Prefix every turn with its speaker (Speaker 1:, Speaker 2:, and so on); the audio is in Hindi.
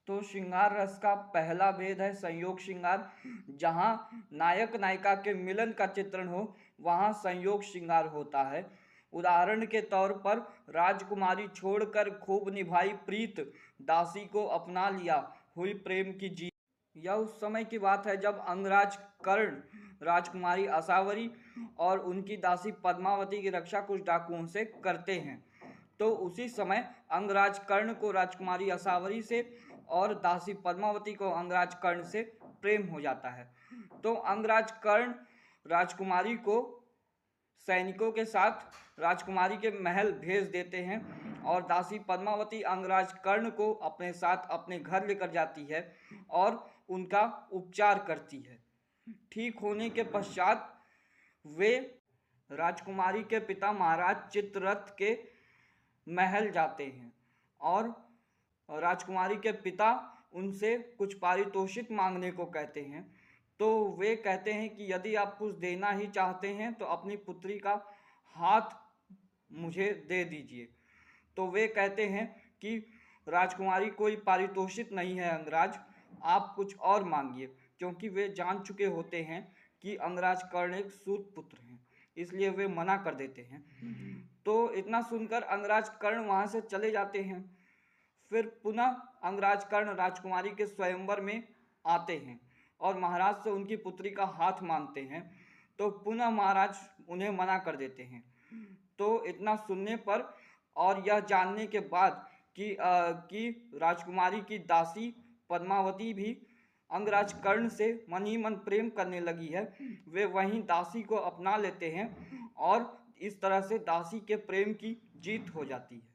Speaker 1: तो श्रृंगार रस का पहला भेद है संयोग श्रृंगार। जहाँ नायक नायिका के मिलन का चित्रण हो वहाँ संयोग श्रृंगार होता है। उदाहरण के तौर पर राजकुमारी छोड़कर खूब निभाई प्रीत, दासी को अपना लिया, हुई प्रेम की जीत। यह उस समय की बात है जब अंगराज कर्ण राजकुमारी आसावरी और उनकी दासी पद्मावती की रक्षा कुछ डाकुओं से करते हैं। तो उसी समय अंगराज कर्ण को राजकुमारी आसावरी से और दासी पद्मावती को अंगराज कर्ण से प्रेम हो जाता है। तो अंगराज कर्ण राजकुमारी को सैनिकों के साथ राजकुमारी के महल भेज देते हैं और दासी पद्मावती अंगराज कर्ण को अपने साथ अपने घर लेकर जाती है और उनका उपचार करती है। ठीक होने के पश्चात वे राजकुमारी के पिता महाराज चित्ररथ के महल जाते हैं और राजकुमारी के पिता उनसे कुछ पारितोषिक मांगने को कहते हैं। तो वे कहते हैं कि यदि आप कुछ देना ही चाहते हैं तो अपनी पुत्री का हाथ मुझे दे दीजिए। तो वे कहते हैं कि राजकुमारी कोई पारितोषिक नहीं है अंगराज, आप कुछ और मांगिए, क्योंकि वे जान चुके होते हैं कि अंगराज कर्ण एक सूत पुत्र हैं, इसलिए वे मना कर देते हैं। तो इतना सुनकर अंगराज कर्ण वहाँ से चले जाते हैं। फिर पुनः अंगराज कर्ण राजकुमारी के स्वयंवर में आते हैं और महाराज से उनकी पुत्री का हाथ मांगते हैं। तो पुनः महाराज उन्हें मना कर देते हैं। तो इतना सुनने पर और यह जानने के बाद कि राजकुमारी की दासी पद्मावती भी अंगराज कर्ण से मन ही मन प्रेम करने लगी है, वे वहीं दासी को अपना लेते हैं और इस तरह से दासी के प्रेम की जीत हो जाती है।